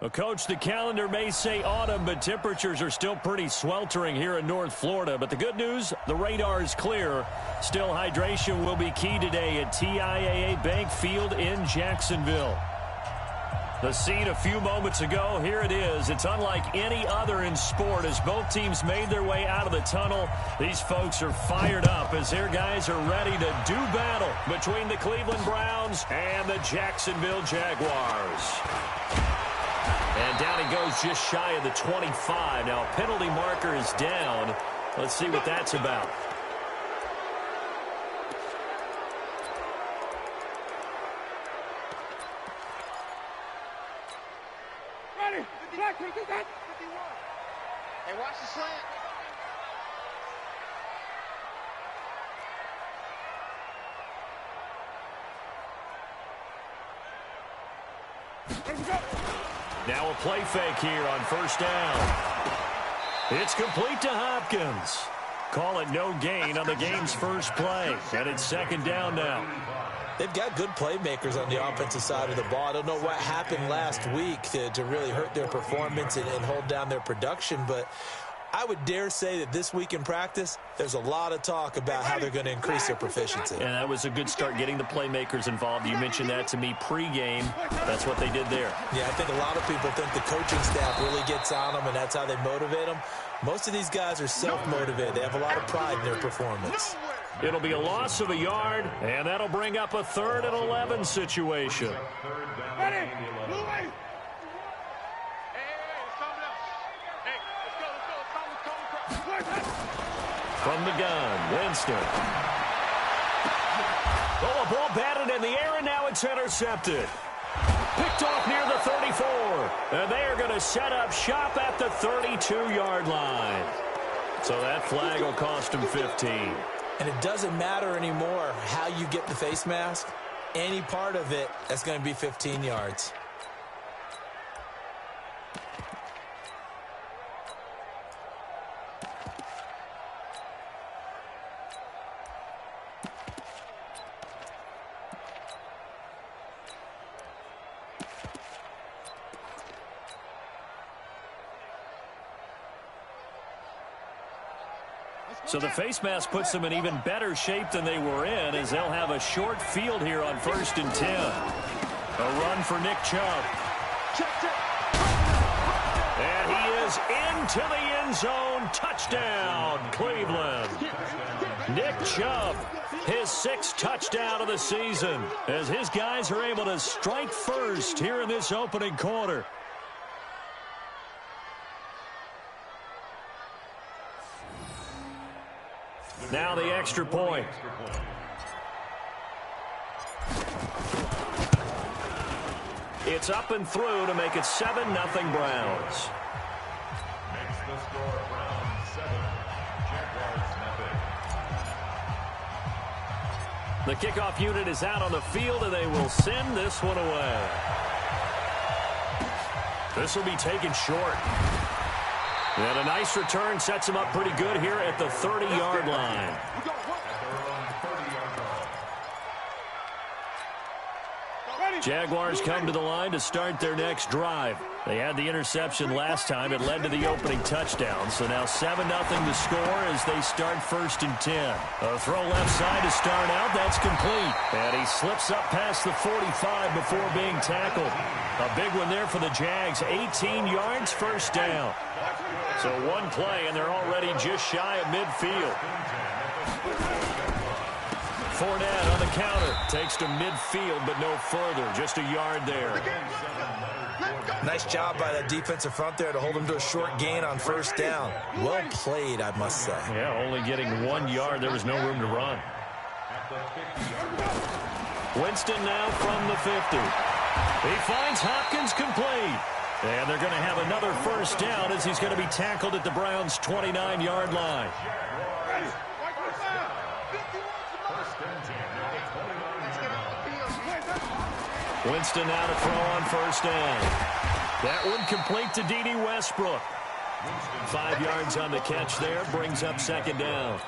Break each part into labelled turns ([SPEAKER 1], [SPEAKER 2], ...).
[SPEAKER 1] Well, Coach, the calendar may say autumn, but temperatures are still pretty sweltering here in North Florida. But the good news, the radar is clear. Still, hydration will be key today at TIAA Bank Field in Jacksonville. The scene a few moments ago, here it is. It's unlike any other in sport as both teams made their way out of the tunnel. These folks are fired up as their guys are ready to do battle between the Cleveland Browns and the Jacksonville Jaguars. And down he goes just shy of the 25. Now, penalty marker is down. Let's see what that's about.
[SPEAKER 2] Ready? Hey, watch the slant. Let's go.
[SPEAKER 1] Now a play fake here on first down. It's complete to Hopkins. Call it no gain on the game's first play. And it's second down now.
[SPEAKER 3] They've got good playmakers on the offensive side of the ball. I don't know what happened last week to really hurt their performance and hold down their production, but I would dare say that this week in practice, there's a lot of talk about how they're going to increase their proficiency.
[SPEAKER 1] And that was a good start, getting the playmakers involved. You mentioned that to me pregame. That's what they did there.
[SPEAKER 3] Yeah, I think a lot of people think the coaching staff really gets on them, and that's how they motivate them. Most of these guys are self-motivated. They have a lot of pride in their performance.
[SPEAKER 1] It'll be a loss of a yard, and that'll bring up a 3rd and 11 situation.
[SPEAKER 2] Ready?
[SPEAKER 1] From the gun, Winston. Oh, a ball batted in the air, and now it's intercepted. Picked off near the 34. And they are going to set up shop at the 32-yard line. So that flag will cost him 15.
[SPEAKER 3] And it doesn't matter anymore how you get the face mask. Any part of it, that's going to be 15 yards.
[SPEAKER 1] So the face mask puts them in even better shape than they were in, as they'll have a short field here on 1st and 10. A run for Nick Chubb. And he is into the end zone. Touchdown, Cleveland. Nick Chubb, his 6th touchdown of the season, as his guys are able to strike first here in this opening quarter. Now the extra point. It's up and through to make it 7-0 Browns.
[SPEAKER 4] Makes the score Browns 7, Jaguars nothing.
[SPEAKER 1] The kickoff unit is out on the field, and they will send this one away. This will be taken short. And a nice return sets him up pretty good here at the 30-yard line. Jaguars come to the line to start their next drive. They had the interception last time. It led to the opening touchdown. So now 7-0 to score as they start 1st and 10. A throw left side to start out. That's complete. And he slips up past the 45 before being tackled. A big one there for the Jags. 18 yards, 1st down. So one play, and they're already just shy of midfield. Fournette on the counter. Takes to midfield, but no further. Just a yard there.
[SPEAKER 3] Nice job by that defensive front there to hold him to a short gain on 1st down. Well played, I must say.
[SPEAKER 1] Yeah, only getting 1 yard. There was no room to run. Winston now from the 50. He finds Hopkins complete. And they're going to have another 1st down as he's going to be tackled at the Browns' 29-yard line. Winston now to throw on 1st down. That one complete to D.D. Westbrook. 5 yards on the catch there, brings up 2nd down.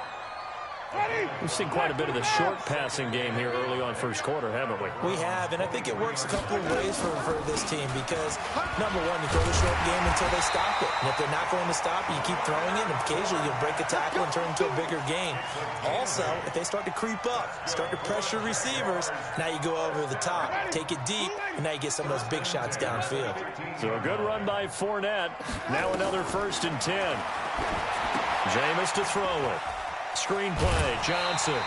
[SPEAKER 1] We've seen quite a bit of the short passing game here early on first quarter, haven't we?
[SPEAKER 3] We have, and I think it works a couple of ways for this team because, number one, you throw the short game until they stop it. And if they're not going to stop it, you keep throwing it, and occasionally you'll break a tackle and turn it into a bigger game. Also, if they start to creep up, start to pressure receivers, now you go over the top, take it deep, and now you get some of those big shots downfield.
[SPEAKER 1] So a good run by Fournette. Now another 1st and 10. Jameis to throw it. Screenplay, Johnson.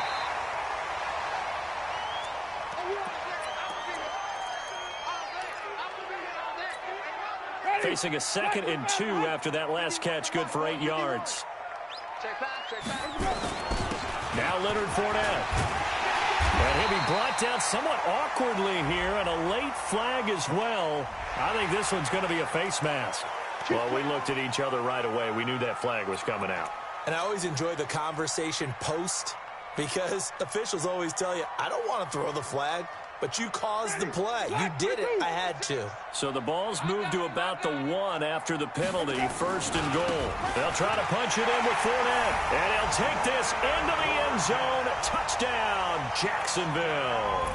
[SPEAKER 1] Facing a 2nd and 2 after that last catch, good for 8 yards. Now Leonard Fournette. And he'll be brought down somewhat awkwardly here, and a late flag as well. I think this one's going to be a face mask. Well, we looked at each other right away. We knew that flag was coming out.
[SPEAKER 3] And I always enjoy the conversation post because officials always tell you, I don't want to throw the flag, but you caused the play. You did it. I had to.
[SPEAKER 1] So the ball's moved to about the 1 after the penalty, 1st and goal. They'll try to punch it in with Fournette. And he'll take this into the end zone. Touchdown, Jacksonville.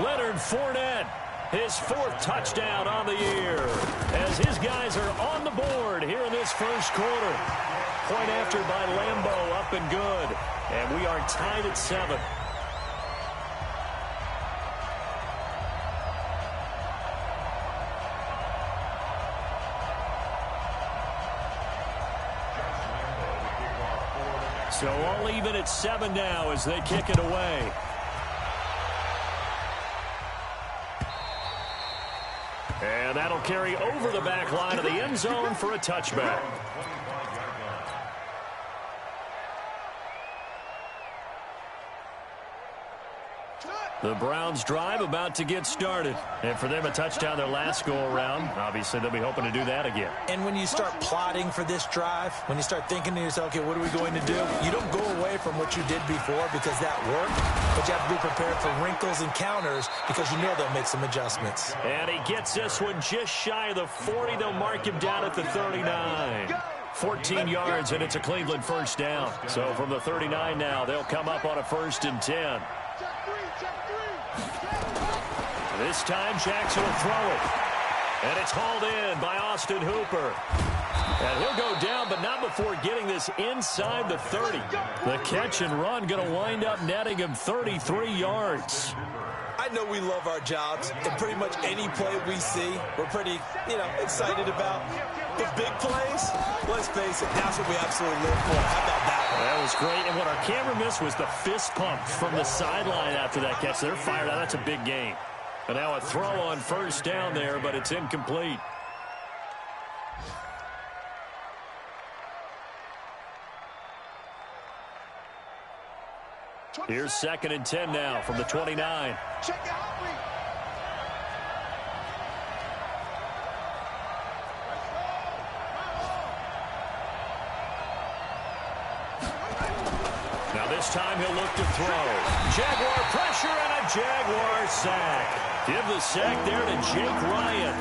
[SPEAKER 1] Leonard Fournette, his 4th touchdown on the year, as his guys are on the board here in this first quarter. Point after by Lambeau, up and good. And we are tied at 7. So all even at 7 now as they kick it away. And that'll carry over the back line of the end zone for a touchback. The Browns drive about to get started. And for them, a touchdown their last go-around. Obviously, they'll be hoping to do that again.
[SPEAKER 3] And when you start plotting for this drive, when you start thinking to yourself, okay, what are we going to do? You don't go away from what you did before because that worked. But you have to be prepared for wrinkles and counters because you know they'll make some adjustments.
[SPEAKER 1] And he gets this one just shy of the 40. They'll mark him down at the 39. 14 yards, and it's a Cleveland 1st down. So from the 39 now, they'll come up on a 1st and 10. This time, Jackson will throw it. And it's hauled in by Austin Hooper. And he'll go down, but not before getting this inside the 30. The catch and run going to wind up netting him 33 yards.
[SPEAKER 3] I know we love our jobs, and pretty much any play we see, we're pretty, excited about. The big plays, let's face it, that's what we absolutely live for. How about that one?
[SPEAKER 1] That was great, and what our camera missed was the fist pump from the sideline after that catch. They're fired out. That's a big gain. And now a throw on 1st down there, but it's incomplete. Here's 2nd and 10 now from the 29. Now this time he'll look to throw. Jaguar pressure and a Jaguar sack. Give the sack there to Jake Ryan.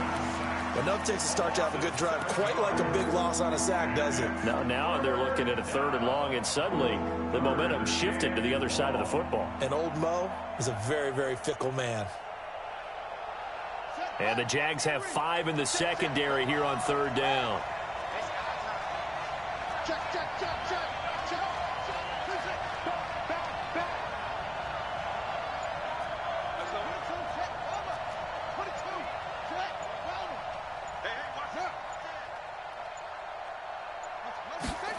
[SPEAKER 3] Enough takes to start to have a good drive. Quite like a big loss on a sack, does it?
[SPEAKER 1] Now they're looking at a 3rd and long, and suddenly the momentum shifted to the other side of the football.
[SPEAKER 3] And old Mo is a very, very fickle man.
[SPEAKER 1] And the Jags have 5 in the secondary here on 3rd down.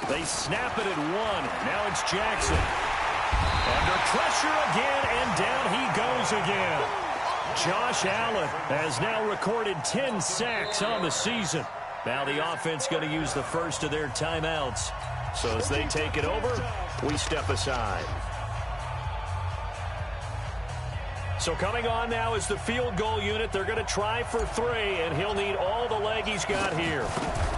[SPEAKER 1] They snap it at 1. Now it's Jackson. Under pressure again, and down he goes again. Josh Allen has now recorded 10 sacks on the season. Now the offense going to use the first of their timeouts. So as they take it over, we step aside. So coming on now is the field goal unit. They're going to try for 3, and he'll need all the leg he's got here.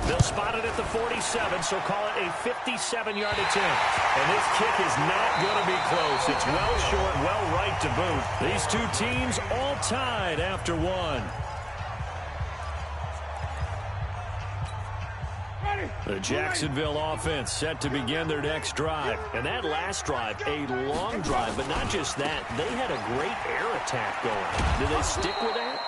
[SPEAKER 1] They'll spot it at the 47, so call it a 57-yard attempt. And this kick is not going to be close. It's well short, well right to boot. These two teams all tied after 1. The Jacksonville offense set to begin their next drive. And that last drive, a long drive, but not just that. They had a great air attack going. Do they stick with that?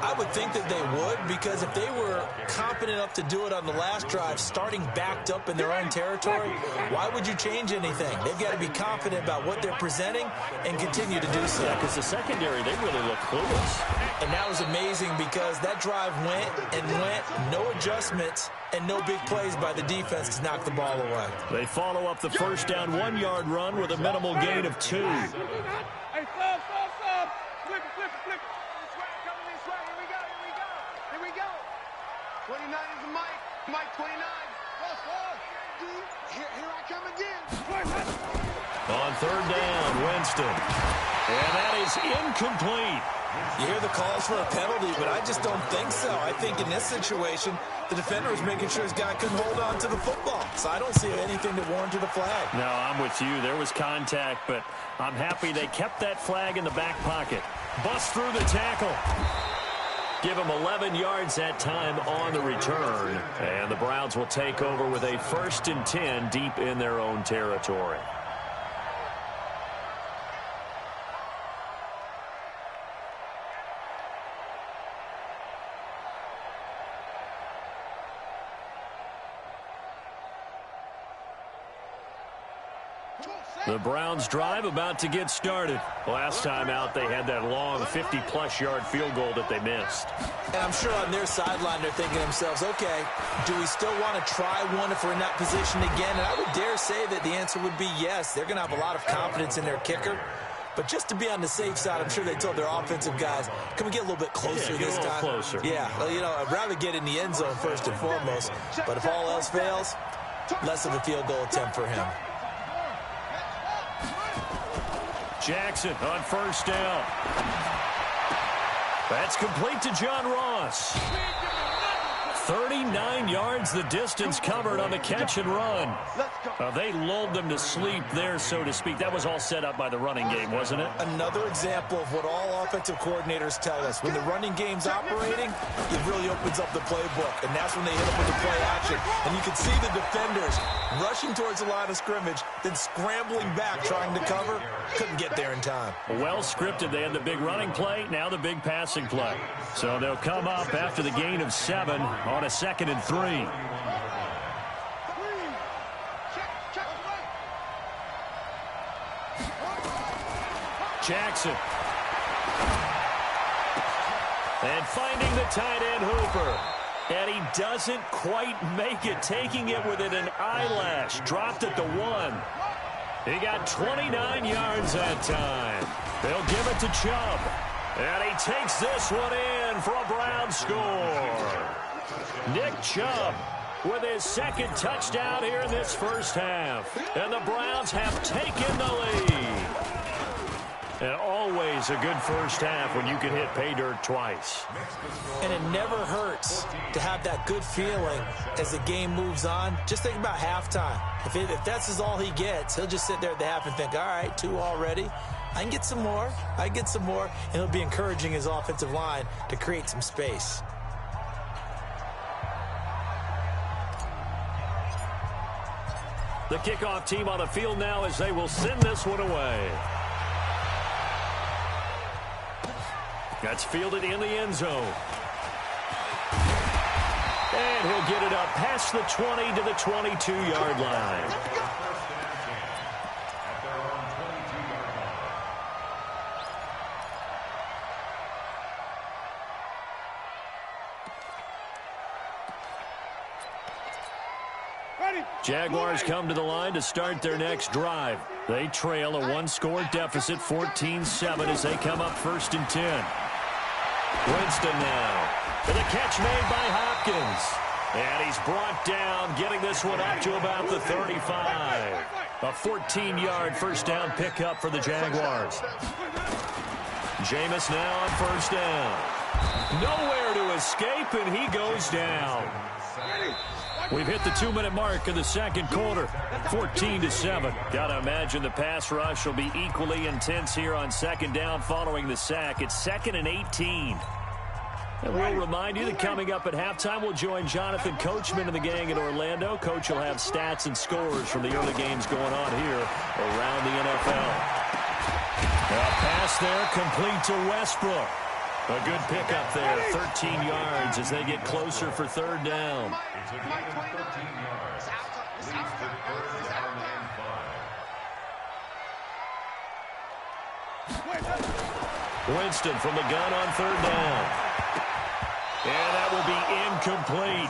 [SPEAKER 3] I would think that they would, because if they were confident enough to do it on the last drive, starting backed up in their own territory, why would you change anything? They've got to be confident about what they're presenting and continue to do so.
[SPEAKER 1] Yeah, because the secondary, they really look clueless.
[SPEAKER 3] And that was amazing because that drive went and went, no adjustments, and no big plays by the defense to knock the ball away.
[SPEAKER 1] They follow up the first down 1-yard run with a minimal gain of 2.
[SPEAKER 2] Hey, stop. Flip it. Coming this way. Here we go. 29 is the Mike 29. Here I come again.
[SPEAKER 1] On third down, Winston. And that is incomplete.
[SPEAKER 3] You hear the calls for a penalty, but I just don't think so. I think in this situation, the defender was making sure his guy couldn't hold on to the football. So I don't see anything that warranted a flag.
[SPEAKER 1] No, I'm with you. There was contact, but I'm happy they kept that flag in the back pocket. Bust through the tackle. Give them 11 yards that time on the return. And the Browns will take over with a 1st and 10 deep in their own territory. The Browns drive about to get started. Last time out, they had that long 50-plus yard field goal that they missed.
[SPEAKER 3] And I'm sure on their sideline, they're thinking to themselves, okay, do we still want to try one if we're in that position again? And I would dare say that the answer would be yes. They're going to have a lot of confidence in their kicker. But just to be on the safe side, I'm sure they told their offensive guys, can we get a little bit closer this time?
[SPEAKER 1] Closer.
[SPEAKER 3] Yeah, well, you know, I'd rather get in the end zone first and foremost. But if all else fails, less of a field goal attempt for him.
[SPEAKER 1] Jackson on first down. That's complete to John Ross. 39 yards the distance covered on the catch and run. They lulled them to sleep there, so to speak. That was all set up by the running game, wasn't it?
[SPEAKER 3] Another example of what all offensive coordinators tell us. When the running game's operating, it really opens up the playbook, and that's when they hit up with the play action. And you can see the defenders rushing towards the line of scrimmage, then scrambling back, trying to cover. Couldn't get there in time.
[SPEAKER 1] Well scripted. They had the big running play, now the big passing play. So they'll come up after the gain of 7 on a 2nd and 3. Jackson. And finding the tight end Hooper. And he doesn't quite make it, taking it within an eyelash. Dropped at the 1. He got 29 yards that time. They'll give it to Chubb. And he takes this one in for a Brown score. Nick Chubb with his 2nd touchdown here in this first half. And the Browns have taken the lead. And always a good first half when you can hit pay dirt twice.
[SPEAKER 3] And it never hurts to have that good feeling as the game moves on. Just think about halftime. If that's all he gets, he'll just sit there at the half and think, all right, 2 already. I can get some more. And he'll be encouraging his offensive line to create some space.
[SPEAKER 1] The kickoff team on the field now as they will send this one away. That's fielded in the end zone. And he'll get it up past the 20 to the 22-yard line. Jaguars come to the line to start their next drive. They trail a 1-score deficit, 14-7, as they come up 1st and 10. Winston now. And the catch made by Hopkins. And he's brought down, getting this one up to about the 35. A 14-yard first down pickup for the Jaguars. Jameis now on first down. Nowhere to escape, and he goes down. We've hit the 2-minute mark in the second quarter. 14-7. Got to imagine the pass rush will be equally intense here on second down following the sack. It's 2nd and 18. And we'll remind you that coming up at halftime, we'll join Jonathan Coachman and the gang in Orlando. Coach will have stats and scores from the early games going on here around the NFL. A pass there, complete to Westbrook. A good pickup there, 13 yards as they get closer for third down.
[SPEAKER 4] It's a gain of 13 yards. Leads to third down and 5.
[SPEAKER 1] Winston from the gun on third down. And that will be incomplete.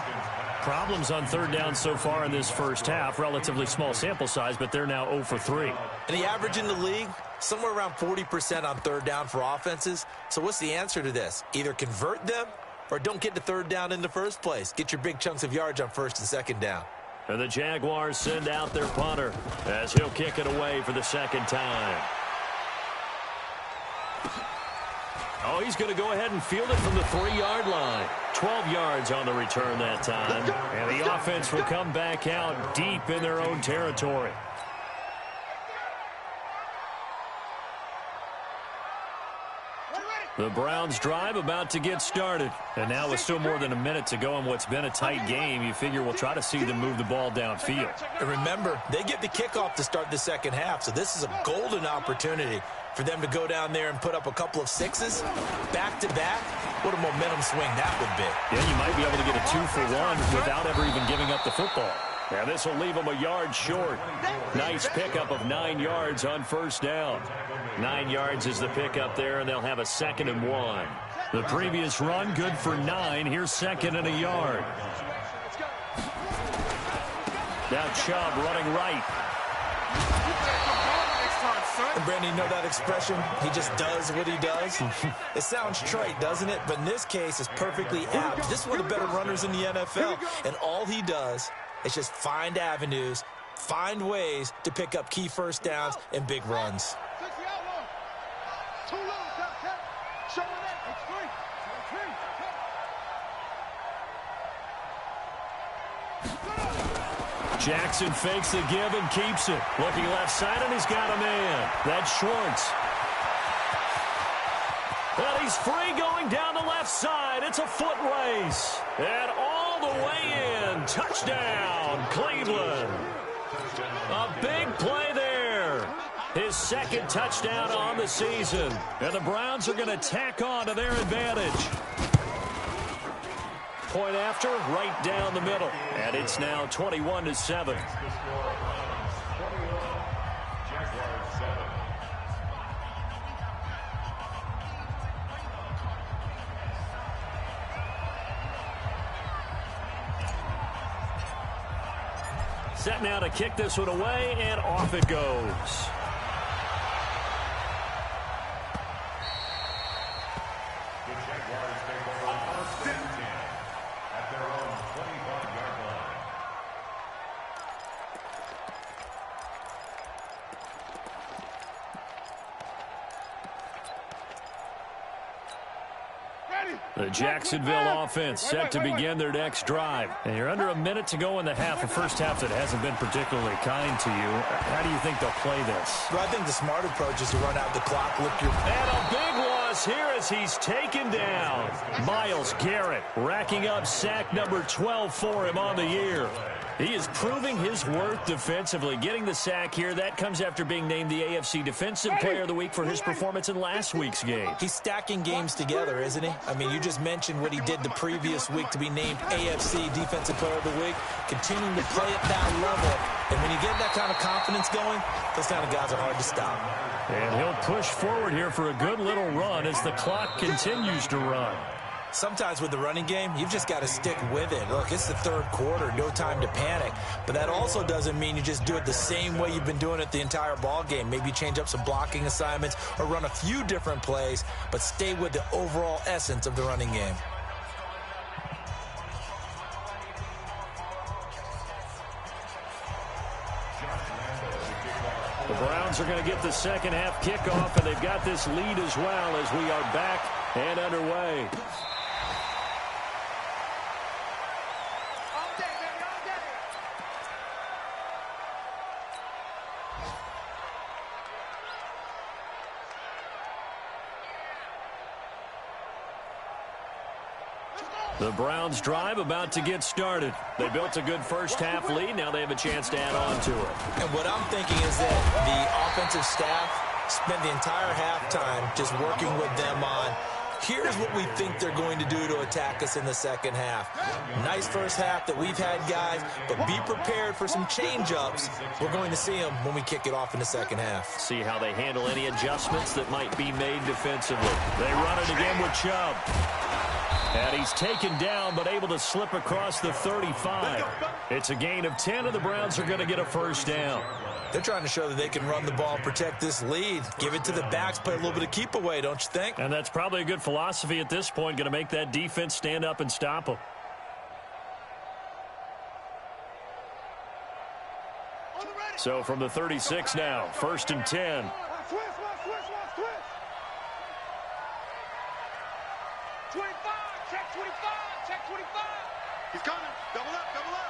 [SPEAKER 1] Problems on third down so far in this first half. Relatively small sample size, but they're now 0 for 3.
[SPEAKER 3] And the average in the league, somewhere around 40% on third down for offenses. So what's the answer to this? Either convert them or don't get to third down in the first place. Get your big chunks of yards on first and second down.
[SPEAKER 1] And the Jaguars send out their punter as he'll kick it away for the second time. Oh, he's going to go ahead and field it from the 3-yard line. 12 yards on the return that time. And the offense will come back out deep in their own territory. The Browns drive about to get started. And now with still more than a minute to go in what's been a tight game, you figure we'll try to see them move the ball downfield.
[SPEAKER 3] And remember, they get the kickoff to start the second half, so this is a golden opportunity for them to go down there and put up a couple of sixes back-to-back. What a momentum swing that would be.
[SPEAKER 1] Yeah, you might be able to get a 2-for-1 without ever even giving up the football. And this will leave them a yard short. Nice pickup of 9 yards on first down. 9 yards is the pickup there, and they'll have a 2nd and 1. The previous run, good for 9. Here's 2nd and a yard. Now Chubb running right.
[SPEAKER 3] And Brandon, you know that expression? He just does what he does. It sounds trite, doesn't it? But in this case, it's perfectly apt. This is one of the better runners in the NFL. And all he does is just find avenues, find ways to pick up key first downs and big runs.
[SPEAKER 1] Jackson fakes the give and keeps it. Looking left side, and he's got a man. That's Schwartz. And he's free going down the left side. It's a foot race. And all the way in. Touchdown, Cleveland. A big play there. His 2nd touchdown on the season. And the Browns are going to tack on to their advantage. Point after, right down the middle. And it's now 21-7. Set now to kick this one away, and off it goes. The Jacksonville offense set to begin their next drive. And you're under a minute to go in the half, a first half that hasn't been particularly kind to you. How do you think they'll play this?
[SPEAKER 3] Well, I think the smart approach is to run out the clock, lift your...
[SPEAKER 1] And a big loss here as he's taken down. Myles Garrett racking up sack number 12 for him on the year. He is proving his worth defensively. Getting the sack here, that comes after being named the AFC Defensive Player of the Week for his performance in last week's game.
[SPEAKER 3] He's stacking games together, isn't he? I mean, you just mentioned what he did the previous week to be named AFC Defensive Player of the Week, continuing to play at that level. And when you get that kind of confidence going, those kind of guys are hard to stop.
[SPEAKER 1] And he'll push forward here for a good little run as the clock continues to run.
[SPEAKER 3] Sometimes with the running game, you've just got to stick with it. Look, it's the third quarter, no time to panic. But that also doesn't mean you just do it the same way you've been doing it the entire ball game. Maybe change up some blocking assignments or run a few different plays, but stay with the overall essence of the running game.
[SPEAKER 1] The Browns are going to get the second half kickoff, and they've got this lead as well as we are back and underway. The Browns drive about to get started. They built a good first half lead. Now they have a chance to add on to it.
[SPEAKER 3] And what I'm thinking is that the offensive staff spent the entire halftime just working with them on, here's what we think they're going to do to attack us in the second half. Nice first half that we've had, guys, but be prepared for some change-ups. We're going to see them when we kick it off in the second half.
[SPEAKER 1] See how they handle any adjustments that might be made defensively. They run it again with Chubb. And he's taken down, but able to slip across the 35. It's a gain of 10, and the Browns are going to get a first down.
[SPEAKER 3] They're trying to show that they can run the ball and protect this lead. Give it to the backs, play a little bit of keep away, don't you think?
[SPEAKER 1] And that's probably a good philosophy at this point, going to make that defense stand up and stop them. So from the 36 now, 1st and 10.
[SPEAKER 2] He's coming. Double up, double up.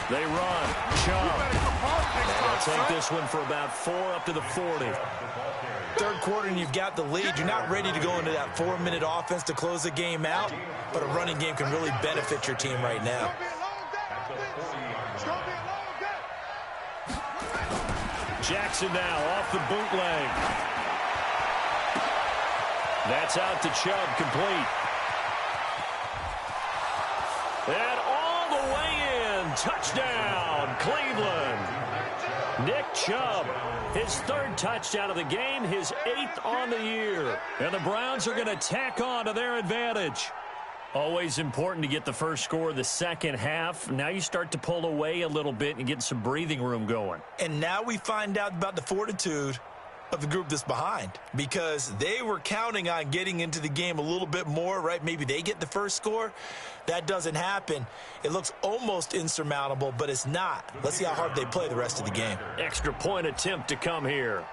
[SPEAKER 1] They run. Chubb. And they'll take this one for about 4 up to the 40.
[SPEAKER 3] Third quarter and you've got the lead. You're not ready to go into that 4-minute offense to close the game out, but a running game can really benefit your team right now.
[SPEAKER 1] Jackson now off the bootleg. That's out to Chubb, complete. And all the way in. Touchdown, Cleveland. Nick Chubb, his 3rd touchdown of the game, his 8th on the year. And the Browns are going to tack on to their advantage. Always important to get the first score of the second half. Now you start to pull away a little bit and get some breathing room going.
[SPEAKER 3] And now we find out about the fortitude of the group that's behind, because they were counting on getting into the game a little bit more, right? Maybe they get the first score. That doesn't happen. It looks almost insurmountable, but it's not. Let's see how hard they play the rest of the game.
[SPEAKER 1] Extra point attempt to come here.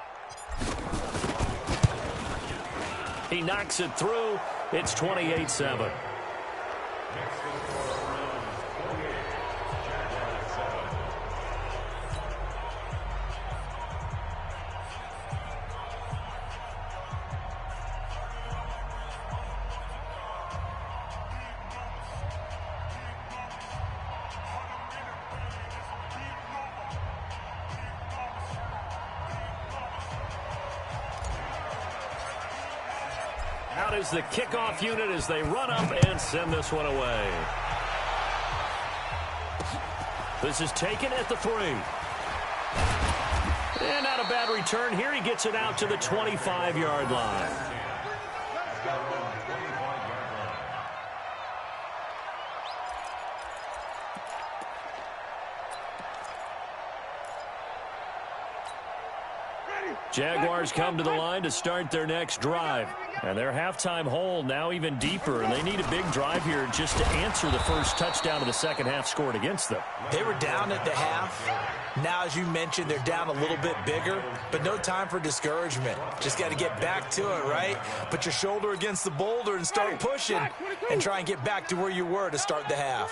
[SPEAKER 1] He knocks it through. It's 28-7. Out is the kickoff unit as they run up and send this one away. This is taken at the 3. And not a bad return here. He gets it out to the 25-yard line. Jaguars come to the line to start their next drive. And their halftime hole now even deeper, and they need a big drive here just to answer the first touchdown of the second half scored against them.
[SPEAKER 3] They were down at the half. Now, as you mentioned, they're down a little bit bigger, but no time for discouragement. Just got to get back to it, right? Put your shoulder against the boulder and start pushing and try and get back to where you were to start the half.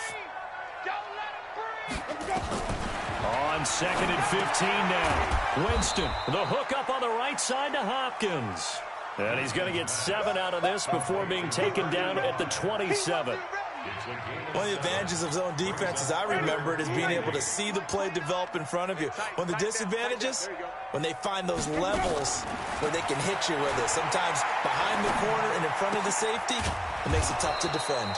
[SPEAKER 1] On 2nd and 15 now. Winston, the hook up on the right side to Hopkins. And he's going to get 7 out of this before being taken down at the 27.
[SPEAKER 3] One of the advantages of zone defense, as I remember it, is being able to see the play develop in front of you. One of the disadvantages, when they find those levels where they can hit you with it. Sometimes behind the corner and in front of the safety, it makes it tough to defend.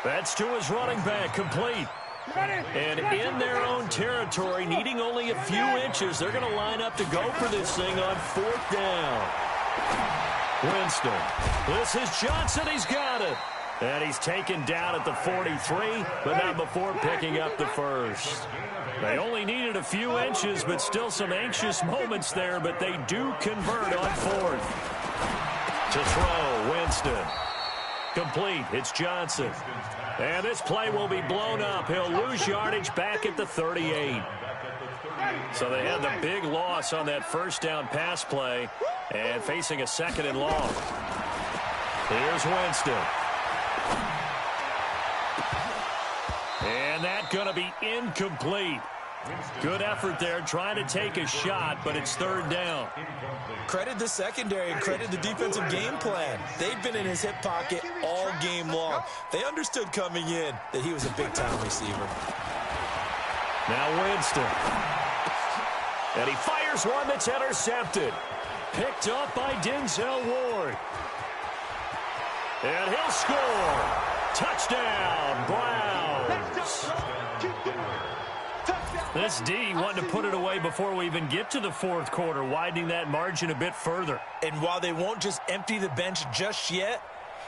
[SPEAKER 1] That's to his running back, complete. And in their own territory, needing only a few inches, they're going to line up to go for this thing on 4th down. Winston. This is Johnson. He's got it. And he's taken down at the 43, but not before picking up the first. They only needed a few inches, but still some anxious moments there, but they do convert on 4th. To throw, Winston. Complete. It's Johnson. And this play will be blown up. He'll lose yardage back at the 38. So they had the big loss on that first down pass play and facing a 2nd and long. Here's Winston. And that's going to be incomplete. Good effort there, trying to take a shot, but it's third down.
[SPEAKER 3] Credit the secondary and credit the defensive game plan. They've been in his hip pocket all game long. They understood coming in that he was a big-time receiver.
[SPEAKER 1] Now Winston. And he fires one that's intercepted. Picked up by Denzel Ward. And he'll score. Touchdown, Browns. This D wanting to put it away before we even get to the fourth quarter, widening that margin a bit further.
[SPEAKER 3] And while they won't just empty the bench just yet,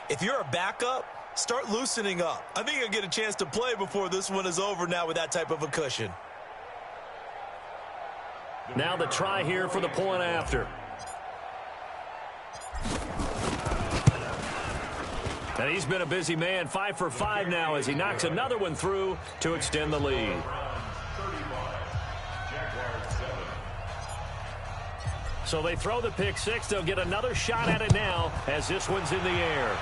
[SPEAKER 3] if you're a backup, start loosening up. I think you'll get a chance to play before this one is over now with that type of a cushion.
[SPEAKER 1] Now the try here for the point after. And he's been a busy man, 5 for 5 now as he knocks another one through to extend the lead. So they throw the pick six. They'll get another shot at it now as this one's in the air.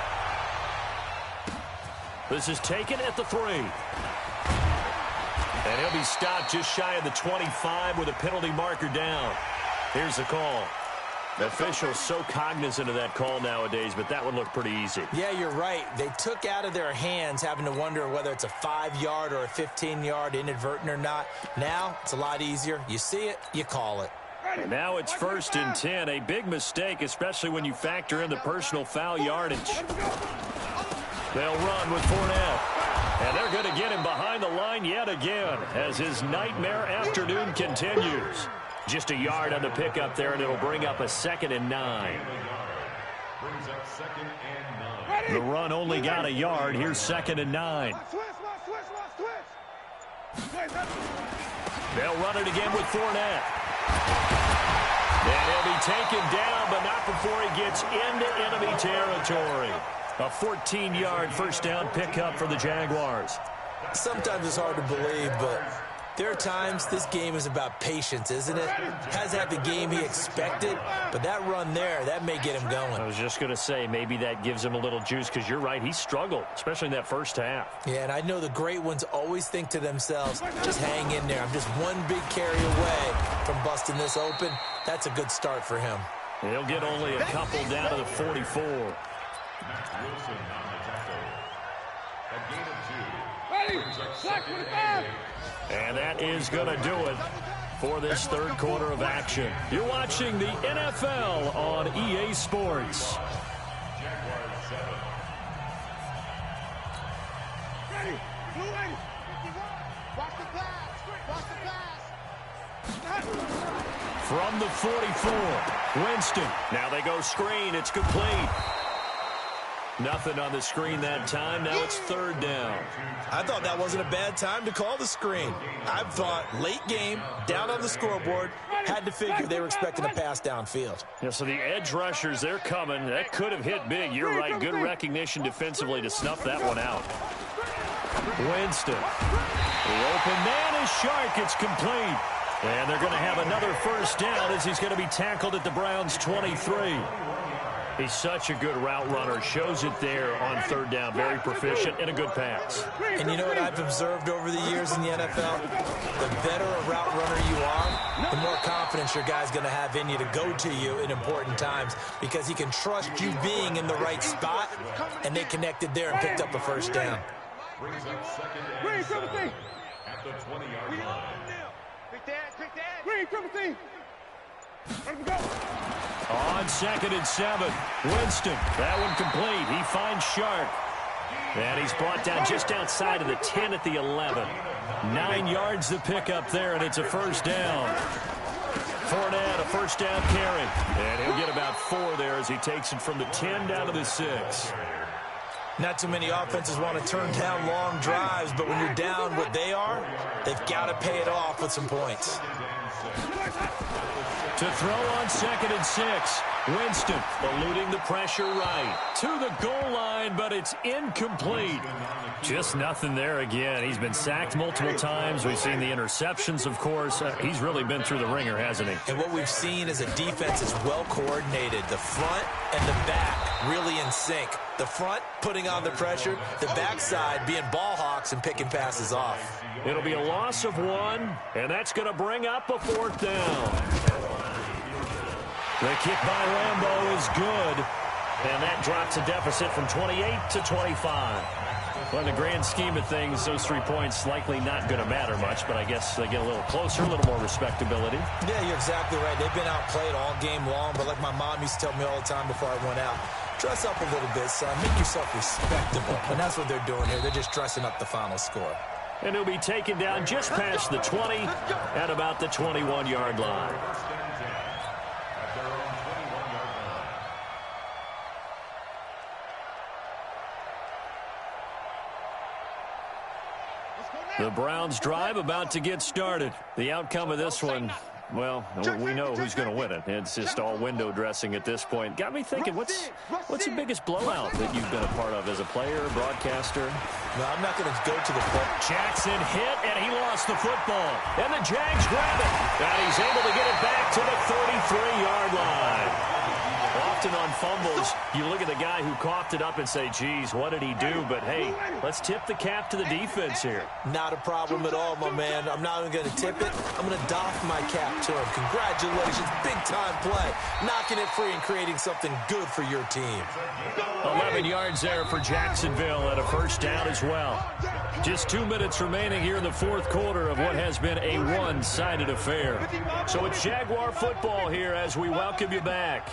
[SPEAKER 1] This is taken at the 3. And he'll be stopped just shy of the 25 with a penalty marker down. Here's the call. The officials so cognizant of that call nowadays, but that one looked pretty easy.
[SPEAKER 3] Yeah, you're right. They took out of their hands having to wonder whether it's a 5-yard or a 15-yard inadvertent or not. Now it's a lot easier. You see it, you call it.
[SPEAKER 1] And now it's 1st and 10. A big mistake, especially when you factor in the personal foul yardage. They'll run with Fournette. And they're going to get him behind the line yet again as his nightmare afternoon continues. Just a yard on the pickup there, and it'll bring up a 2nd and 9. The run only got a yard. Here's 2nd and 9. They'll run it again with Fournette. And he'll be taken down, but not before he gets into enemy territory. A 14-yard first down pickup for the Jaguars.
[SPEAKER 3] Sometimes it's hard to believe, but there are times this game is about patience, isn't it? Hasn't had the game he expected, but that run there, that may get him going.
[SPEAKER 1] I was just going to say, maybe that gives him a little juice, because you're right, he struggled, especially in that first half.
[SPEAKER 3] Yeah, and I know the great ones always think to themselves, just hang in there. I'm just one big carry away from busting this open. That's a good start for him.
[SPEAKER 1] He'll get only a couple down to the 44. And that is going to do it for this third quarter of action. You're watching the NFL on EA Sports. From the 44, Winston. Now they go screen. It's complete. Nothing on the screen that time. Now it's 3rd down.
[SPEAKER 3] I thought that wasn't a bad time to call the screen. I thought late game, down on the scoreboard, had to figure they were expecting a pass downfield.
[SPEAKER 1] Yeah, so the edge rushers, they're coming. That could have hit big. You're right. Good recognition defensively to snuff that one out. Winston. The open man is Shark. It's complete. And they're going to have another first down as he's going to be tackled at the Browns' 23. He's such a good route runner. Shows it there on 3rd down. Very proficient and a good pass.
[SPEAKER 3] And you know what I've observed over the years in the NFL? The better a route runner you are, the more confidence your guy's going to have in you to go to you in important times because he can trust you being in the right spot, and they connected there and picked up a first down.
[SPEAKER 4] Brings up 2nd and 7 at the 20-yard line.
[SPEAKER 1] On 2nd and 7, Winston. That one complete. He finds Shark. And he's brought down just outside of the 10 at the 11. 9 yards to pick up there, and it's a first down. Fournette, a first down carry. And he'll get about 4 there as he takes it from the 10 down to the 6.
[SPEAKER 3] Not too many offenses want to turn down long drives, but when you're down what they are, they've got to pay it off with some points.
[SPEAKER 1] To throw on 2nd and 6. Winston eluding the pressure right to the goal line, but it's incomplete. Just nothing there again. He's been sacked multiple times. We've seen the interceptions, of course. He's really been through the ringer, hasn't he?
[SPEAKER 3] And what we've seen is a defense is well coordinated. The front and the back really in sync. The front putting on the pressure, the backside being ball hawks and picking passes off.
[SPEAKER 1] It'll be a loss of 1, and that's going to bring up a 4th down. The kick by Lambeau is good, and that drops a deficit from 28 to 25. Well, in the grand scheme of things, those 3 points likely not going to matter much, but I guess they get a little closer, a little more respectability.
[SPEAKER 3] Yeah, you're exactly right. They've been outplayed all game long, but like my mom used to tell me all the time before I went out, dress up a little bit, son. Make yourself respectable. And that's what they're doing here. They're just dressing up the final score.
[SPEAKER 1] And he'll be taken down just past the 20 at about the 21-yard line. The Browns drive about to get started. The outcome of this one, well, we know who's going to win it. It's just all window dressing at this point. Got me thinking, what's the biggest blowout that you've been a part of as a player, broadcaster?
[SPEAKER 3] No, I'm not going to go to the point.
[SPEAKER 1] Jackson hit, and he lost the football. And the Jags grab it. And he's able to get it back to the 33-yard line. Often on fumbles, you look at the guy who coughed it up and say, geez, what did he do? But, hey, let's tip the cap to the defense here.
[SPEAKER 3] Not a problem at all, my man. I'm not even going to tip it. I'm going to doff my cap to him. Congratulations. Big-time play. Knocking it free and creating something good for your team.
[SPEAKER 1] 11 yards there for Jacksonville and a 1st down as well. Just 2 minutes remaining here in the 4th quarter of what has been a one-sided affair. So it's Jaguar football here as we welcome you back.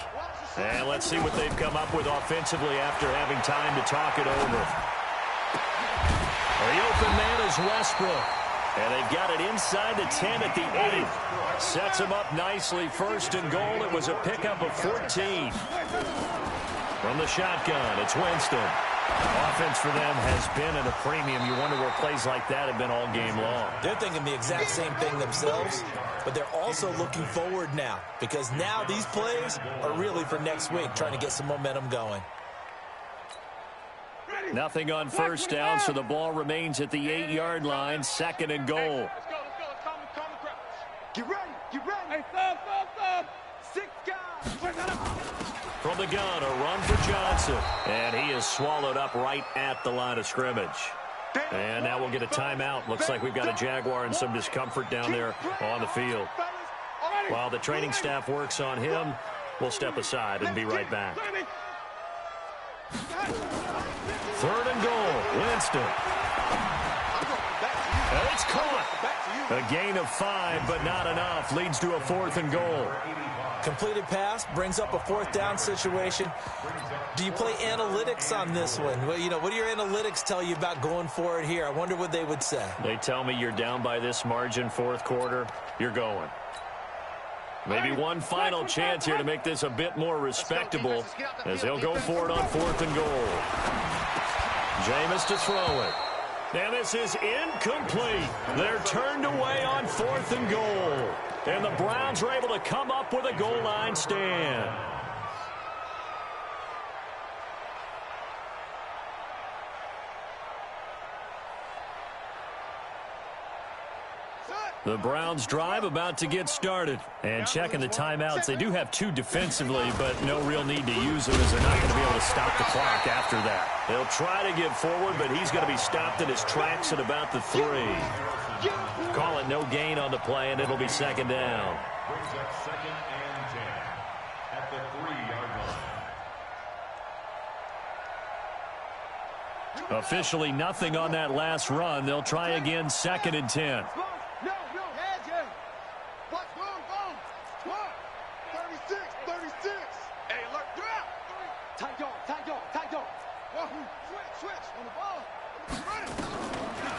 [SPEAKER 1] And let's see what they've come up with offensively after having time to talk it over. The open man is Westbrook. And they've got it inside the 10 at the 8. Sets him up nicely. 1st and goal. It was a pickup of 14. From the shotgun, it's Winston. Offense for them has been at a premium. You wonder where plays like that have been all game long.
[SPEAKER 3] They're thinking the exact same thing themselves, but they're also looking forward now because now these plays are really for next week, trying to get some momentum going.
[SPEAKER 1] Nothing on 1st down, so the ball remains at the 8-yard line. 2nd and goal.
[SPEAKER 2] Let's go. Calm the crowd. Get ready. Hey, thumb. 6 guys.
[SPEAKER 1] From the gun, a run for Johnson. And he is swallowed up right at the line of scrimmage. And now we'll get a timeout. Looks like we've got a Jaguar in some discomfort down there on the field. While the training staff works on him, we'll step aside and be right back. 3rd and goal, Winston. And it's caught. A gain of 5, but not enough. Leads to a 4th and goal.
[SPEAKER 3] Completed pass brings up a 4th down situation. Do you play analytics on this one? Well, what do your analytics tell you about going for it here? I wonder what they would say.
[SPEAKER 1] They tell me you're down by this margin 4th quarter, you're going. Maybe one final chance here to make this a bit more respectable as they'll go for it on 4th and goal. Jameis to throw it. And this is incomplete. They're turned away on 4th and goal. And the Browns are able to come up with a goal line stand. The Browns drive about to get started. And checking the timeouts, they do have 2 defensively, but no real need to use them as they're not going to be able to stop the clock after that. They'll try to get forward, but he's going to be stopped in his tracks at about the 3. Call it no gain on the play, and it'll be 2nd down.
[SPEAKER 4] Brings up 2nd and 10 at the 3-yard line.
[SPEAKER 1] Officially nothing on that last run. They'll try again 2nd and 10.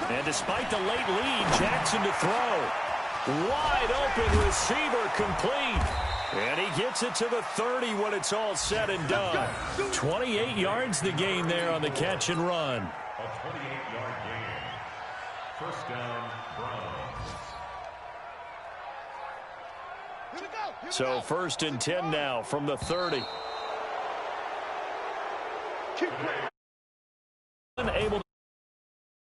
[SPEAKER 1] And despite the late lead, Jackson to throw. Wide open receiver complete. And he gets it to the 30 when it's all said and done. 28 yards the gain there on the catch and run.
[SPEAKER 4] A 28-yard gain. 1st down, Browns.
[SPEAKER 1] So 1st and 10 now from the 30. Unable